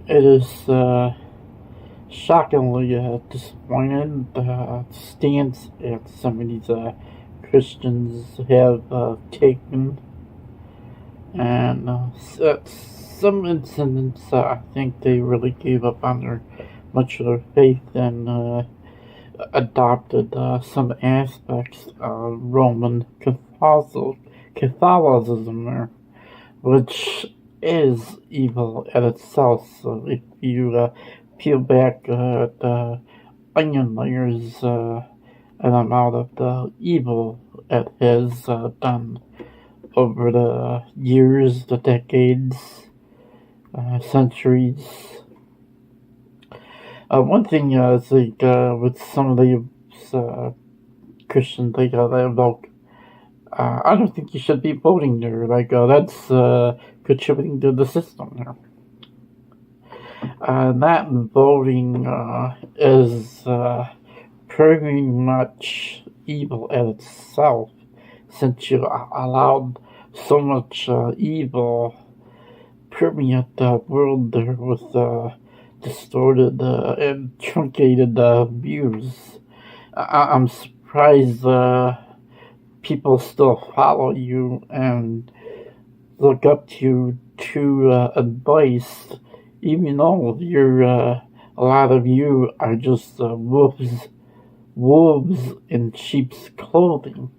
It is shockingly disappointed the stance that some of these Christians have taken, and some incidents I think they really gave up on much of their faith and adopted some aspects of Roman Catholicism there, which is evil at itself. So if you peel back the onion layers and amount of the evil it has done over the years, the decades, centuries. One thing is like with some of the Christian things they evoke, I don't think you should be voting there. Like that's contributing to the system there. That voting is pretty much evil at itself, since you allowed so much evil permeate the world there with distorted and truncated views. I'm surprised people still follow you and look up to you to advice, even though you're a lot of you are just wolves in sheep's clothing.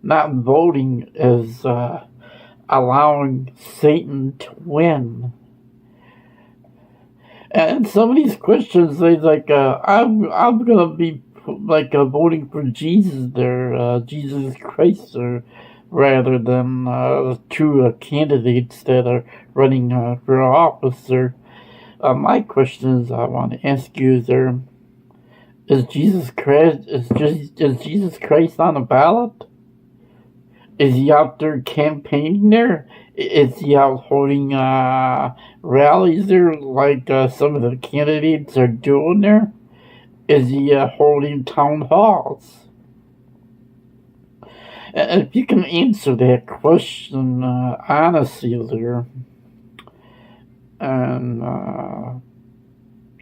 Not voting is allowing Satan to win. And some of these Christians, they like, I'm gonna be like voting for Jesus there, Jesus Christ, or rather than two candidates that are running for office. There, my question is, I want to ask you: is Jesus Christ on the ballot? Is he out there campaigning there? Is he out holding rallies there like some of the candidates are doing there? Is he holding town halls? And if you can answer that question honestly there, and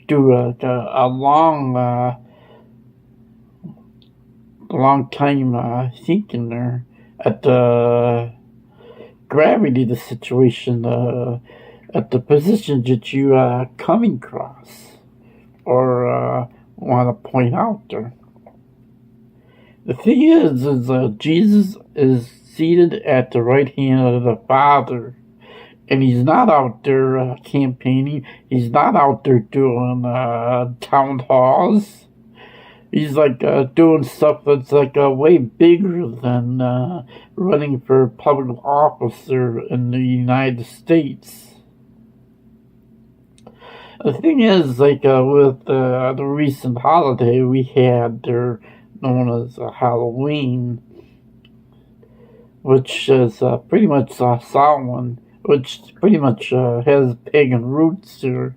do a long time thinking there at the gravity of the situation, at the position that you are coming across or want to point out there. The thing is Jesus is seated at the right hand of the Father, and he's not out there campaigning. He's not out there doing town halls. He's like doing stuff that's like way bigger than running for public office in the United States. The thing is, like with the recent holiday we had, they're known as Halloween, which is pretty much Samhain, which pretty much has pagan roots here.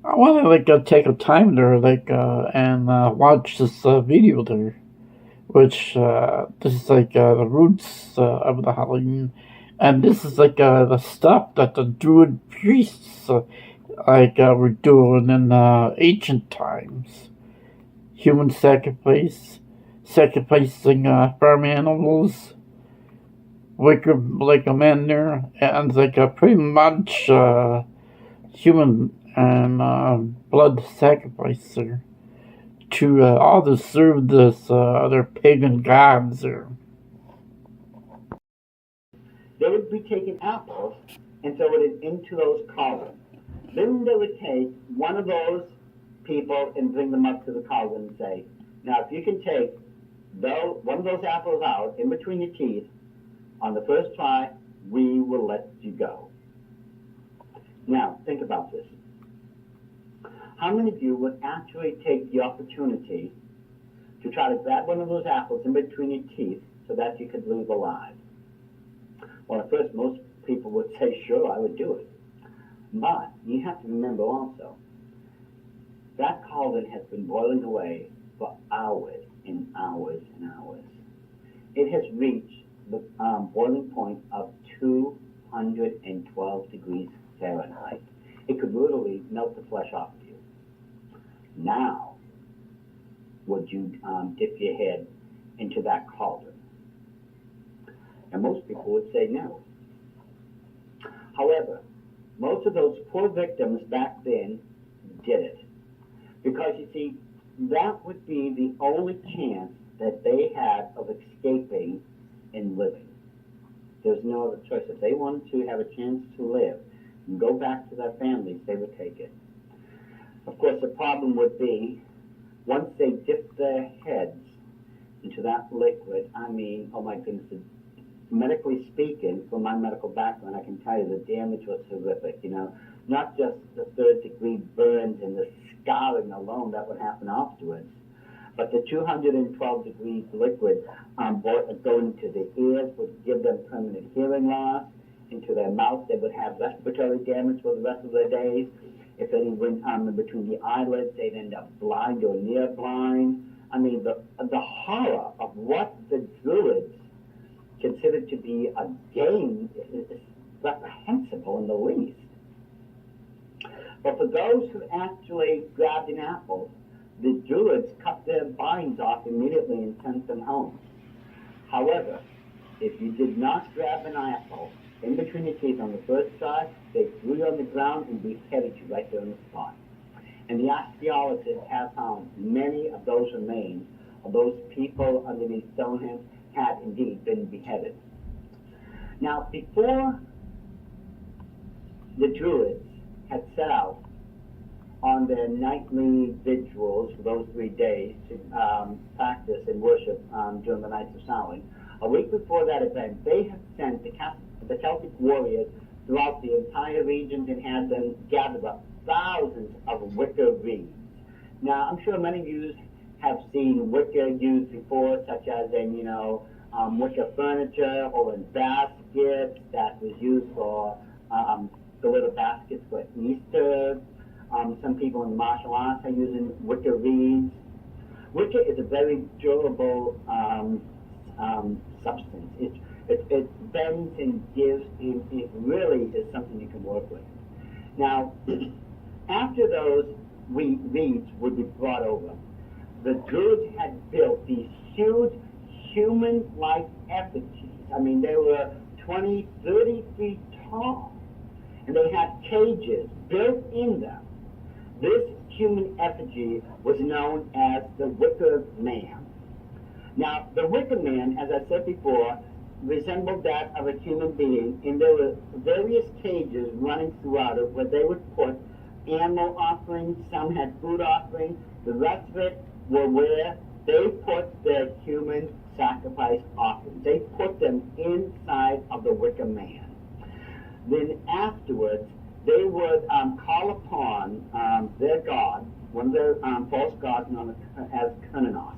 I want to like take a time there, like and watch this video there, which this is like the roots of the Halloween, and this is like the stuff that the Druid priests were doing in ancient times. Human sacrificing farm animals, Wickerman there, and like pretty much human and blood sacrifice there to all to serve this other pagan gods there. They would be taking apples and throw it into those cauldrons. Then they would take one of those people and bring them up to the cauldron and say, now if you can take one of those apples out in between your teeth on the first try, we will let you go. Now think about this. How many of you would actually take the opportunity to try to grab one of those apples in between your teeth so that you could leave alive? Well, at first, most people would say, sure, I would do it. But you have to remember also, that cauldron has been boiling away for hours and hours and hours. It has reached the boiling point of 212 degrees Fahrenheit. It could literally melt the flesh off of you. Now, would you dip your head into that cauldron? And most people would say no. However, most of those poor victims back then did it. Because, you see, that would be the only chance that they had of escaping and living. There's no other choice. If they wanted to have a chance to live and go back to their families, they would take it. Of course, the problem would be, once they dipped their heads into that liquid, I mean, oh my goodness, medically speaking, from my medical background, I can tell you the damage was horrific, you know. Not just the third-degree burns and the scarring alone that would happen afterwards, but the 212 degrees liquid going into the ears would give them permanent hearing loss. Into their mouth, they would have respiratory damage for the rest of their days. If any went in between the eyelids, they'd end up blind or near blind. I mean, the horror of what the Druids considered to be a game is reprehensible in the least. But for those who actually grabbed an apple, the Druids cut their vines off immediately and sent them home. However, if you did not grab an apple in between your teeth on the first try, they threw you on the ground and beheaded you right there on the spot. And the archaeologists have found many of those remains of those people underneath Stonehenge had indeed been beheaded. Now, before the Druids had set out on their nightly vigils for those 3 days to practice and worship during the nights of Samhain, a week before that event, they had sent the Celtic warriors throughout the entire region and had them gather up thousands of wicker reeds. Now, I'm sure many of you have seen wicker used before, such as in, wicker furniture or in baskets that was used for the little baskets for Easter. Some people in martial arts are using wicker reeds. Wicker is a very durable substance. It bends and gives, and it really is something you can work with. Now, after those reeds would be brought over, the Druids had built these huge human-like effigies. I mean, they were 20, 30 feet tall, and they had cages built in them. This human effigy was known as the Wicker Man. Now, the Wicker Man, as I said before, resembled that of a human being, and there were various cages running throughout it where they would put animal offerings, some had food offerings, the rest of it were where they put their human sacrifice offerings. They put them inside of the Wicker Man. Then afterwards, they would call upon their god, one of their false gods known as Cernunnos.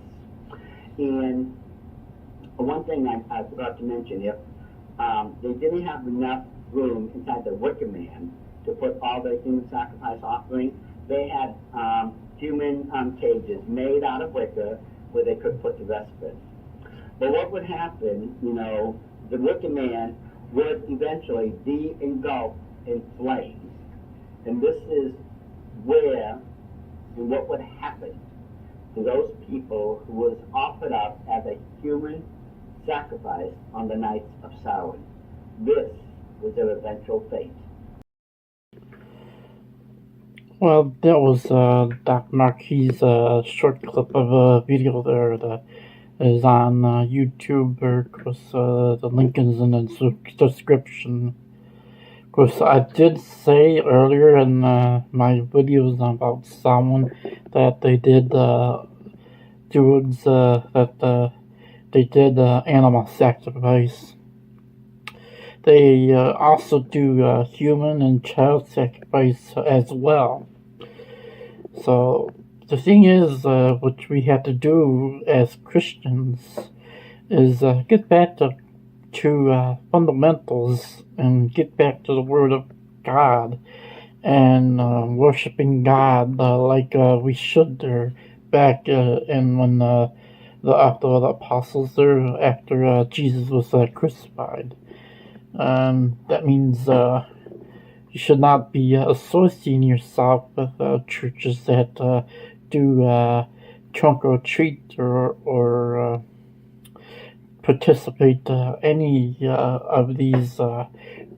And one thing I forgot to mention, if they didn't have enough room inside the Wicker Man to put all their human sacrifice offerings, they had human cages made out of wicker where they could put the rest of it. But what would happen, the Wicker Man would eventually be engulfed in flames. And this is where and what would happen to those people who was offered up as a human sacrifice on the nights of Samhain. This was their eventual fate. Well, that was Doc Marquis' short clip of a video there that is on YouTube. Of course, the link is in the description. Of course, I did say earlier in my videos about Samhain that they did Druids, they did animal sacrifice. They also do human and child sacrifice as well. So the thing is, what we have to do as Christians is get back to fundamentals and get back to the Word of God and worshiping God like we should there back in when after the apostles there, after Jesus was crucified. That means you should not be associating yourself with churches that do trunk or treat or participate any of these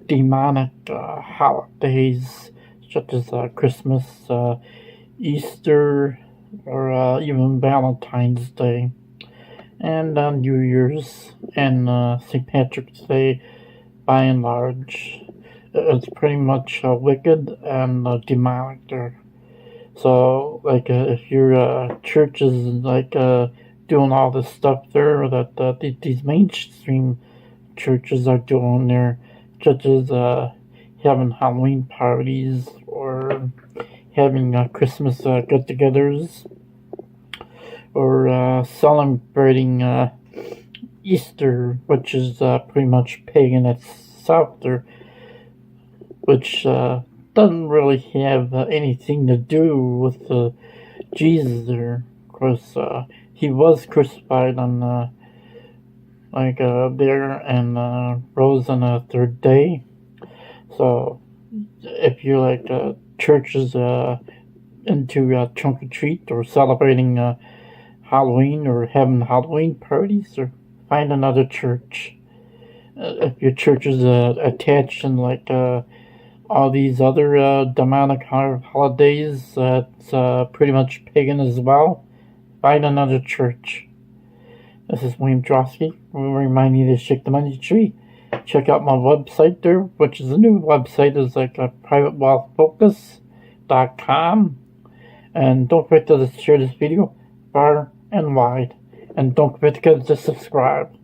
demonic holidays such as Christmas, Easter, or even Valentine's Day, and New Year's and St. Patrick's Day. By and large, it's pretty much wicked and demonic there. So, like, if your church is like doing all this stuff there that these mainstream churches are doing there, such as having Halloween parties or having Christmas get-togethers or celebrating Easter, which is pretty much pagan itself there, which doesn't really have anything to do with Jesus there. Of course, he was crucified on there and rose on the third day. So if you like churches into trunk or treat or celebrating Halloween or having Halloween parties, or find another church. If your church is attached in like all these other demonic holidays that's pretty much pagan as well, find another church. This is William Drosky. We'll remind you to shake the money tree. Check out my website there, which is a new website. It's like a privatewealthfocus.com. And don't forget to share this video far and wide. And don't forget to subscribe.